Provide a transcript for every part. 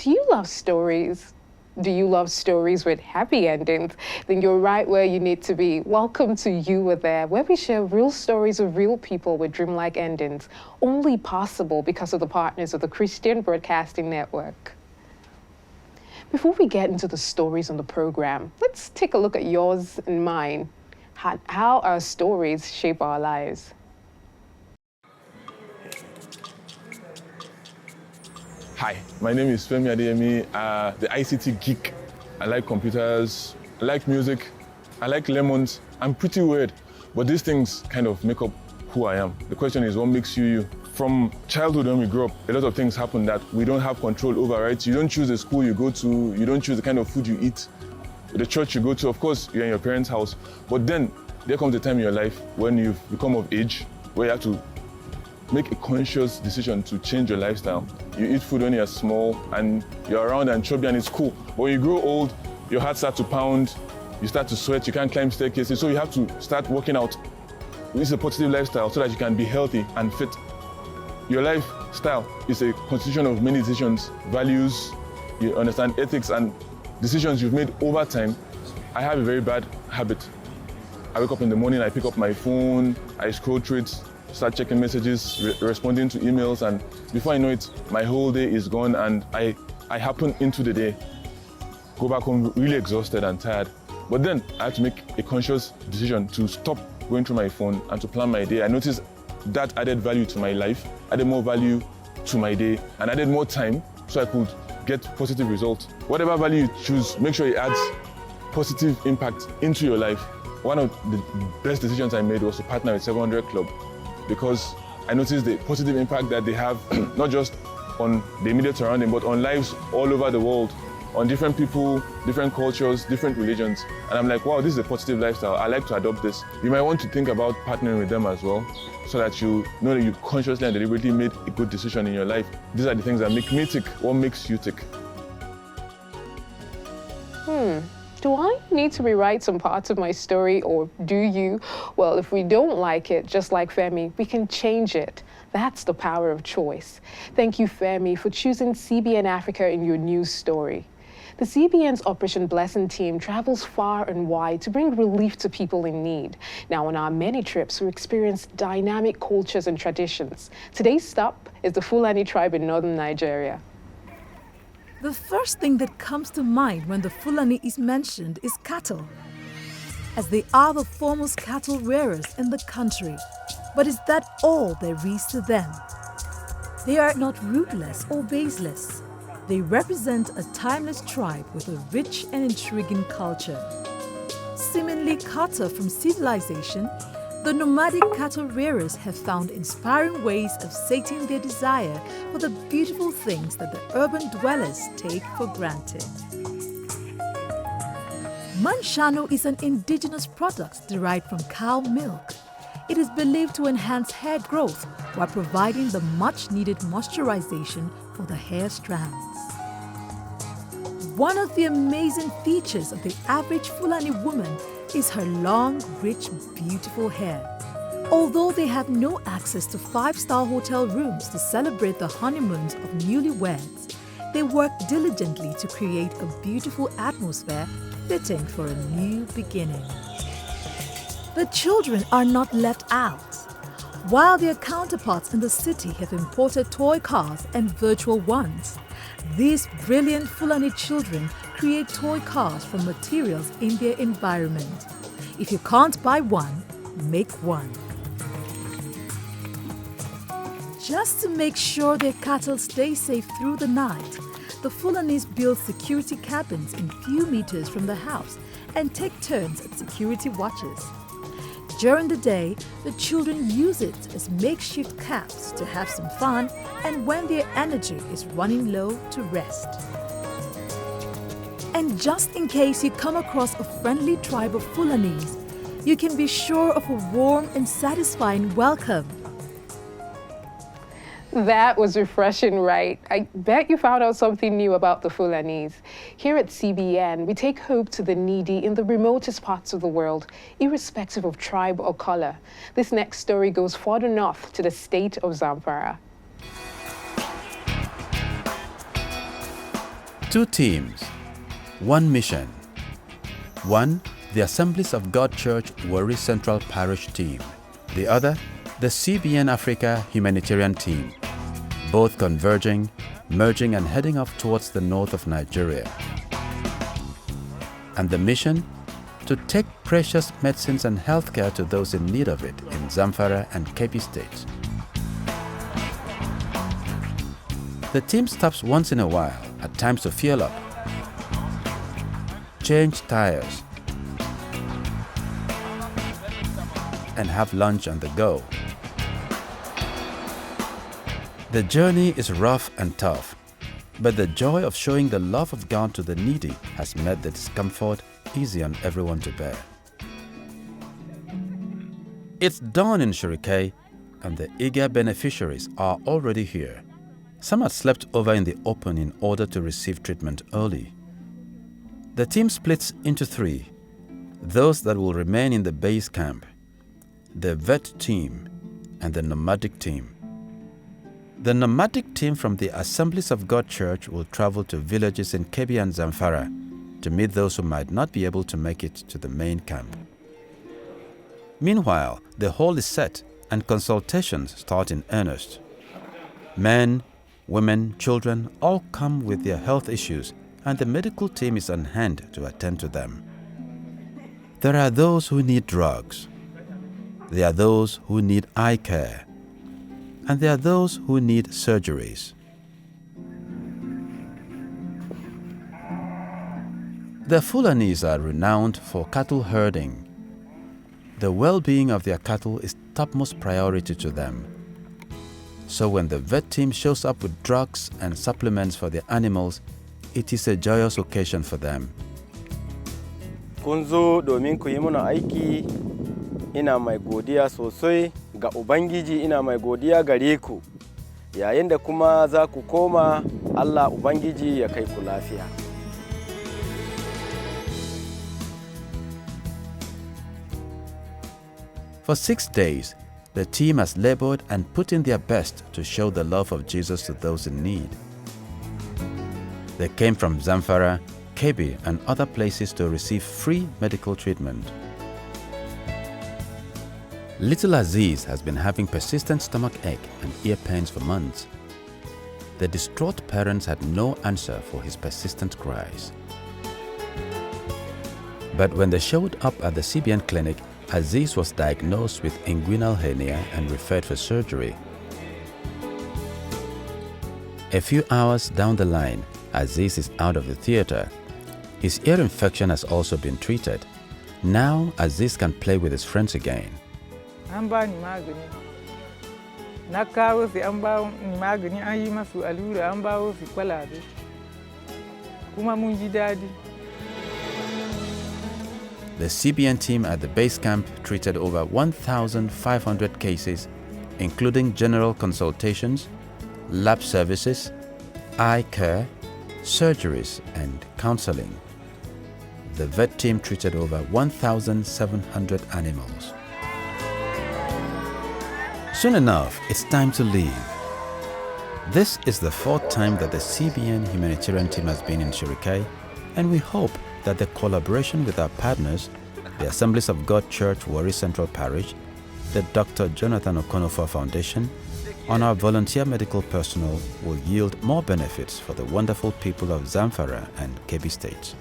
Do you love stories? Do you love stories with happy endings? Then you're right where you need to be. Welcome to You Were There, where we share real stories of real people with dreamlike endings, only possible because of the partners of the Christian Broadcasting Network. Before we get into the stories on the program, let's take a look at yours and mine. How our stories shape our lives. Hi, my name is Femi Adeyemi, the ICT geek. I like computers, I like music, I like lemons. I'm pretty weird, but these things kind of make up who I am. The question is, what makes you you? From childhood when we grow up, a lot of things happen that we don't have control over, right? You don't choose the school you go to, you don't choose the kind of food you eat, the church you go to. Of course, you're in your parents' house, but then there comes a time in your life when you've become of age where you have to make a conscious decision to change your lifestyle. You eat food when you're small and you're around and chubby and it's cool. But when you grow old, your heart starts to pound, you start to sweat, you can't climb staircases, so you have to start working out. This is a positive lifestyle so that you can be healthy and fit. Your lifestyle is a constitution of many decisions, values, you understand, ethics and decisions you've made over time. I have a very bad habit. I wake up in the morning, I pick up my phone, I scroll through it, start checking messages, responding to emails, and before I know it, my whole day is gone and I happen into the day, go back home really exhausted and tired. But then I have to make a conscious decision to stop going through my phone and to plan my day. I noticed that added value to my life, added more value to my day, and added more time so I could get positive results. Whatever value you choose, make sure it adds positive impact into your life. One of the best decisions I made was to partner with 700 Club because I noticed the positive impact that they have, not just on the immediate surrounding, but on lives all over the world, on different people, different cultures, different religions. And I'm like, wow, this is a positive lifestyle. I like to adopt this. You might want to think about partnering with them as well, so that you know that you consciously and deliberately made a good decision in your life. These are the things that make me tick. What makes you tick? Do I need to rewrite some parts of my story, or do you? Well, if we don't like it, just like Femi, we can change it. That's the power of choice. Thank you, Femi, for choosing CBN Africa in your news story. The CBN's Operation Blessing team travels far and wide to bring relief to people in need. Now, on our many trips, we experience dynamic cultures and traditions. Today's stop is the Fulani tribe in northern Nigeria. The first thing that comes to mind when the Fulani is mentioned is cattle, as they are the foremost cattle rearers in the country. But is that all there is to them? They are not rootless or baseless. They represent a timeless tribe with a rich and intriguing culture. Seemingly cut off from civilization, the nomadic cattle rearers have found inspiring ways of sating their desire for the beautiful things that the urban dwellers take for granted. Manshano is an indigenous product derived from cow milk. It is believed to enhance hair growth while providing the much-needed moisturization for the hair strands. One of the amazing features of the average Fulani woman is her long, rich, beautiful hair. Although they have no access to five-star hotel rooms to celebrate the honeymoons of newlyweds, they work diligently to create a beautiful atmosphere fitting for a new beginning. The children are not left out. While their counterparts in the city have imported toy cars and virtual ones, these brilliant Fulani children create toy cars from materials in their environment. If you can't buy one, make one. Just to make sure their cattle stay safe through the night, the Fulanis build security cabins in few meters from the house and take turns at security watches. During the day, the children use it as makeshift camps to have some fun and when their energy is running low, to rest. And just in case you come across a friendly tribe of Fulanis, you can be sure of a warm and satisfying welcome. That was refreshing, right? I bet you found out something new about the Fulanis. Here at CBN, we take hope to the needy in the remotest parts of the world, irrespective of tribe or color. This next story goes further north to the state of Zamfara. Two teams, one mission. One, the Assemblies of God Church Warri Central Parish team. The other, the CBN Africa humanitarian team. Both converging, merging and heading off towards the north of Nigeria. And the mission? To take precious medicines and healthcare to those in need of it in Zamfara and Kebbi states. The team stops once in a while, at times to fuel up, change tires, and have lunch on the go. The journey is rough and tough, but the joy of showing the love of God to the needy has made the discomfort easy on everyone to bear. It's dawn in Shirike, and the eager beneficiaries are already here. Some had slept over in the open in order to receive treatment early. The team splits into three: those that will remain in the base camp, the vet team, and the nomadic team. The nomadic team from the Assemblies of God Church will travel to villages in Kebbi and Zamfara to meet those who might not be able to make it to the main camp. Meanwhile, the hall is set and consultations start in earnest. Men, women, children all come with their health issues, and the medical team is on hand to attend to them. There are those who need drugs. There are those who need eye care. And there are those who need surgeries. The Fulanis are renowned for cattle herding. The well-being of their cattle is topmost priority to them. So when the vet team shows up with drugs and supplements for their animals, it is a joyous occasion for them. Kun zo domin ku yi mana aiki, ina mai godiya sosai ga Ubangiji, ina mai godiya gare ku. Yayin da kuma za ku koma, Allah Ubangiji ya kai ku lafiya. For 6 days, the team has labored and put in their best to show the love of Jesus to those in need. They came from Zamfara, Kebbi, and other places to receive free medical treatment. Little Aziz has been having persistent stomachache and ear pains for months. The distraught parents had no answer for his persistent cries. But when they showed up at the CBN clinic, Aziz was diagnosed with inguinal hernia and referred for surgery. A few hours down the line, Aziz is out of the theater. His ear infection has also been treated. Now Aziz can play with his friends again. An ba ni magani. Na kawo su an ba ni magani, an yi masu allura, an ba su kwalabe. Kuma mun ji dadi. The CBN team at the base camp treated over 1,500 cases, including general consultations, lab services, eye care, surgeries, and counseling. The vet team treated over 1,700 animals. Soon enough, it's time to leave. This is the 4th time that the CBN humanitarian team has been in Shirike, and we hope that the collaboration with our partners, the Assemblies of God Church Warri Central Parish, the Dr. Jonathan Okonofor Foundation, and our volunteer medical personnel will yield more benefits for the wonderful people of Zamfara and Kebbi states.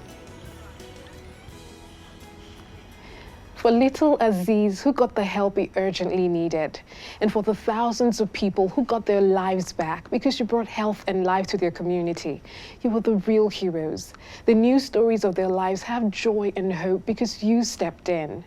For little Aziz, who got the help he urgently needed, and for the thousands of people who got their lives back because you brought health and life to their community, you were the real heroes. The new stories of their lives have joy and hope because you stepped in.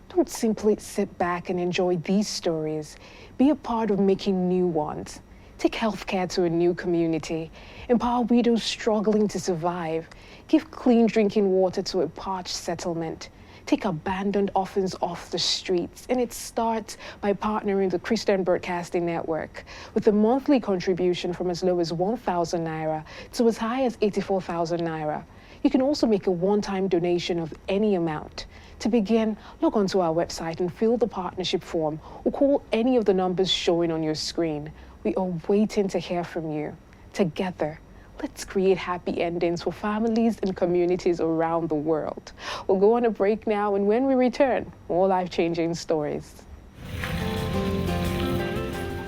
Don't simply sit back and enjoy these stories. Be a part of making new ones. Take healthcare to a new community. Empower widows struggling to survive. Give clean drinking water to a parched settlement. Take abandoned orphans off the streets. And it starts by partnering with the Christian Broadcasting Network with a monthly contribution from as low as 1,000 Naira to as high as 84,000 Naira. You can also make a one-time donation of any amount. To begin, log onto our website and fill the partnership form or call any of the numbers showing on your screen. We are waiting to hear from you. Together, Let's create happy endings for families and communities around the world. We'll go on a break now, and when we return, more life-changing stories.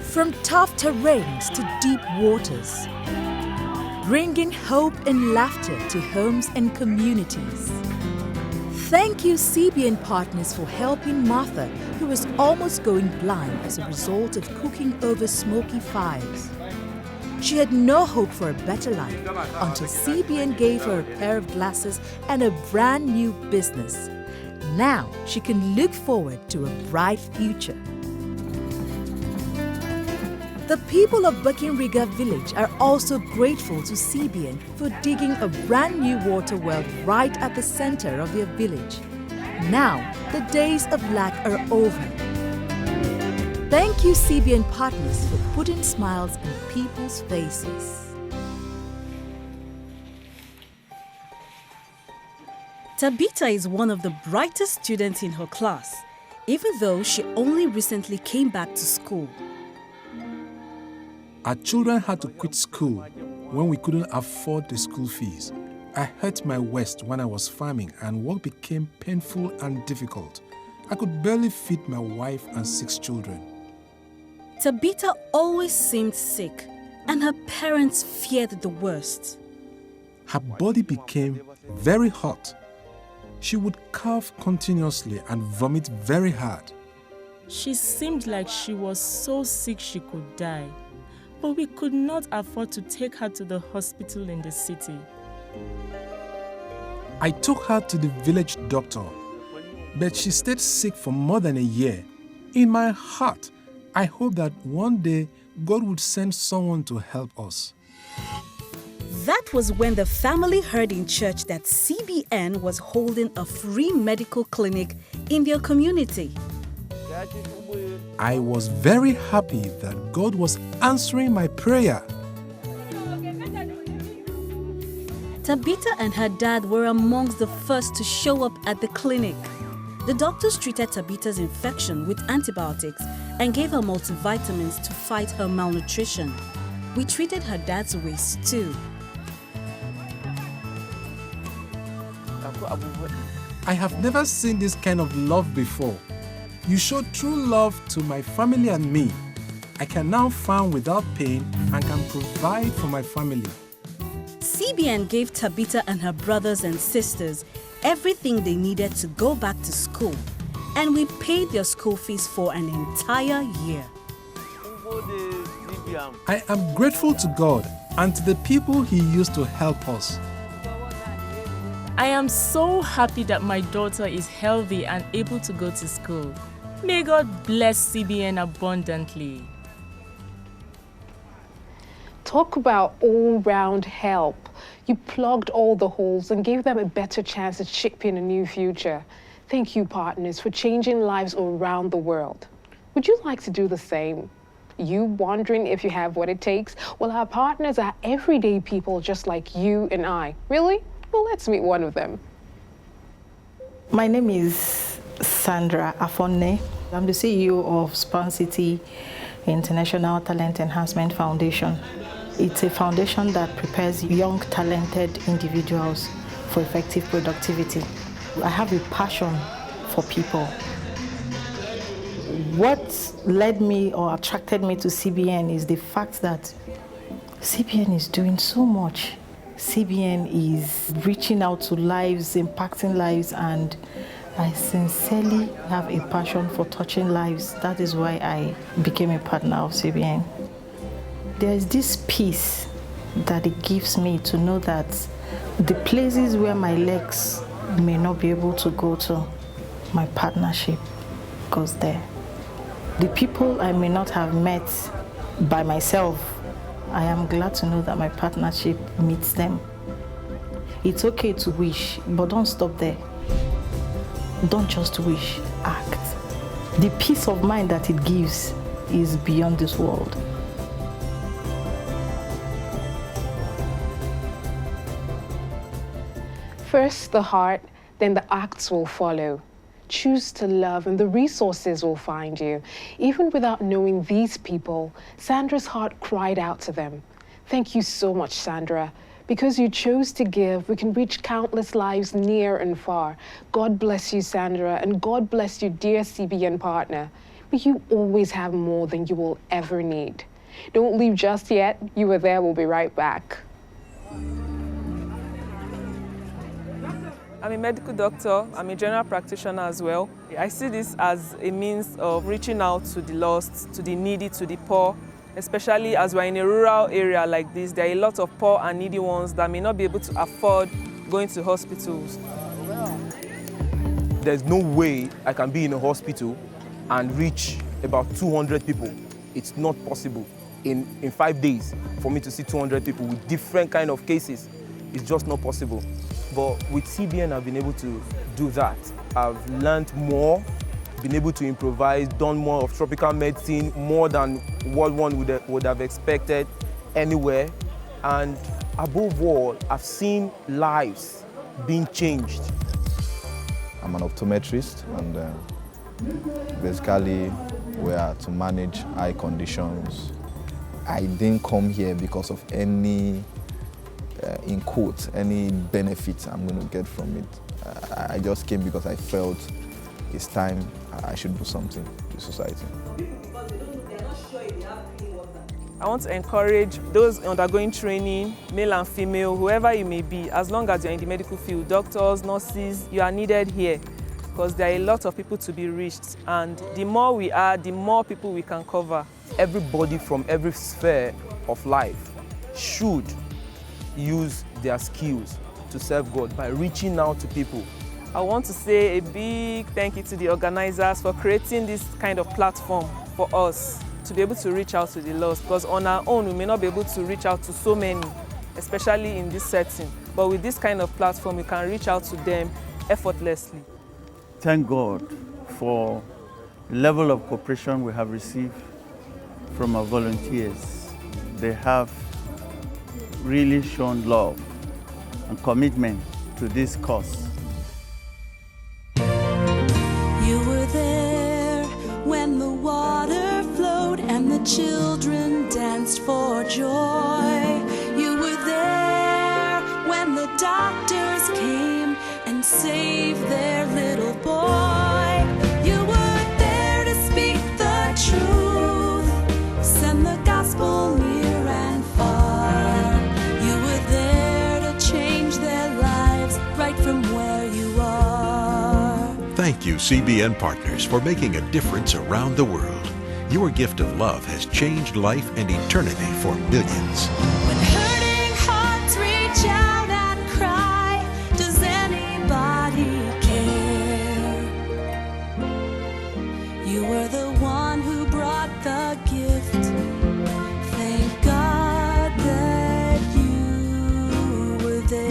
From tough terrains to deep waters, bringing hope and laughter to homes and communities. Thank you, CBN Partners, for helping Martha, who was almost going blind as a result of cooking over smoky fires. She had no hope for a better life until CBN gave her a pair of glasses and a brand new business. Now she can look forward to a bright future. The people of Buckinriga village are also grateful to CBN for digging a brand new water well right at the center of their village. Now, the days of lack are over. Thank you, CBN Partners, for putting smiles on people's faces. Tabitha is one of the brightest students in her class, even though she only recently came back to school. Our children had to quit school when we couldn't afford the school fees. I hurt my waist when I was farming and work became painful and difficult. I could barely feed my wife and 6 children. Tabitha always seemed sick, and her parents feared the worst. Her body became very hot. She would cough continuously and vomit very hard. She seemed like she was so sick she could die, but we could not afford to take her to the hospital in the city. I took her to the village doctor, but she stayed sick for more than a year. In my heart, I hope that one day God would send someone to help us. That was when the family heard in church that CBN was holding a free medical clinic in their community. I was very happy that God was answering my prayer. Tabitha and her dad were amongst the first to show up at the clinic. The doctors treated Tabitha's infection with antibiotics and gave her multivitamins to fight her malnutrition. We treated her dad's waist too. I have never seen this kind of love before. You showed true love to my family and me. I can now farm without pain and can provide for my family. CBN gave Tabitha and her brothers and sisters everything they needed to go back to school, and we paid their school fees for an entire year. I am grateful to God and to the people He used to help us. I am so happy that my daughter is healthy and able to go to school. May God bless CBN abundantly. Talk about all-round help. You plugged all the holes and gave them a better chance at shaping a new future. Thank you, partners, for changing lives around the world. Would you like to do the same? You wondering if you have what it takes? Well, our partners are everyday people just like you and I. Really? Well, let's meet one of them. My name is Sandra Afonne. I'm the CEO of Span City International Talent Enhancement Foundation. It's a foundation that prepares young, talented individuals for effective productivity. I have a passion for people. What led me or attracted me to CBN is the fact that CBN is doing so much. CBN is reaching out to lives, impacting lives, and I sincerely have a passion for touching lives. That is why I became a partner of CBN. There is this peace that it gives me to know that the places where my legs may not be able to go to, my partnership goes there. The people I may not have met by myself, I am glad to know that my partnership meets them. It's okay to wish, but don't stop there. Don't just wish, act. The peace of mind that it gives is beyond this world. First the heart, then the acts will follow. Choose to love and the resources will find you. Even without knowing these people, Sandra's heart cried out to them. Thank you so much, Sandra. Because you chose to give, we can reach countless lives near and far. God bless you, Sandra, and God bless you, dear CBN partner. May you always have more than you will ever need. Don't leave just yet. You Were There will be right back. I'm a medical doctor. I'm a general practitioner as well. I see this as a means of reaching out to the lost, to the needy, to the poor, especially as we're in a rural area like this. There are a lot of poor and needy ones that may not be able to afford going to hospitals. There's no way I can be in a hospital and reach about 200 people. It's not possible in 5 days for me to see 200 people with different kind of cases. It's just not possible. But with CBN, I've been able to do that. I've learned more, been able to improvise, done more of tropical medicine, more than what one would have expected anywhere. And above all, I've seen lives being changed. I'm an optometrist, and basically we are to manage eye conditions. I didn't come here because of any, in quotes, any benefit I'm going to get from it. I just came because I felt it's time I should do something to society. I want to encourage those undergoing training, male and female, whoever you may be, as long as you're in the medical field, doctors, nurses, you are needed here because there are a lot of people to be reached, and the more we are, the more people we can cover. Everybody from every sphere of life should use their skills to serve God by reaching out to people. I want to say a big thank you to the organizers for creating this kind of platform for us to be able to reach out to the lost, because on our own we may not be able to reach out to so many, especially in this setting. But with this kind of platform, we can reach out to them effortlessly. Thank God for the level of cooperation we have received from our volunteers. They have really shown love and commitment to this cause. You were there when the water flowed and the children danced for joy. You were there when the doctors came and saved their little boy. You were there to speak the truth, send the gospel near and far. You were there to change their lives right from where you are. Thank you, CBN partners, for making a difference around the world. Your gift of love has changed life and eternity for millions. When hurting hearts reach out and cry, does anybody care? You were the one who brought the gift. Thank God that you were there.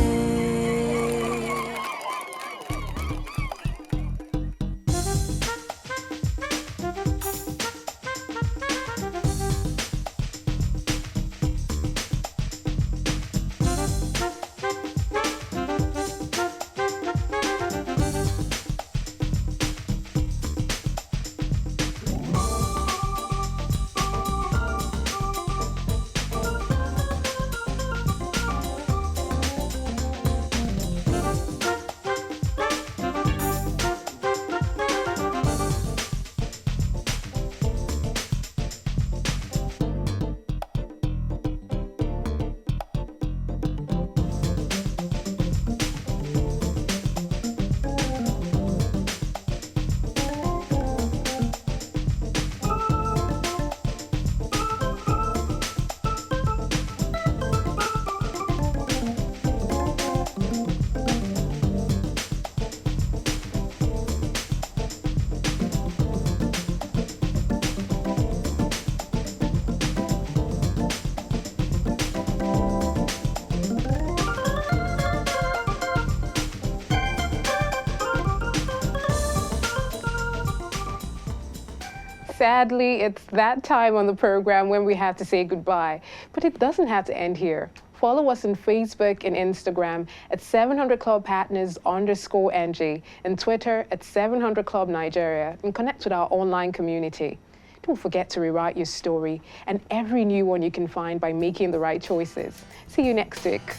Sadly, it's that time on the program when we have to say goodbye, but it doesn't have to end here. Follow us on Facebook and Instagram at 700clubpartners_NG and Twitter at 700club Nigeria and connect with our online community. Don't forget to rewrite your story and every new one you can find by making the right choices. See you next week.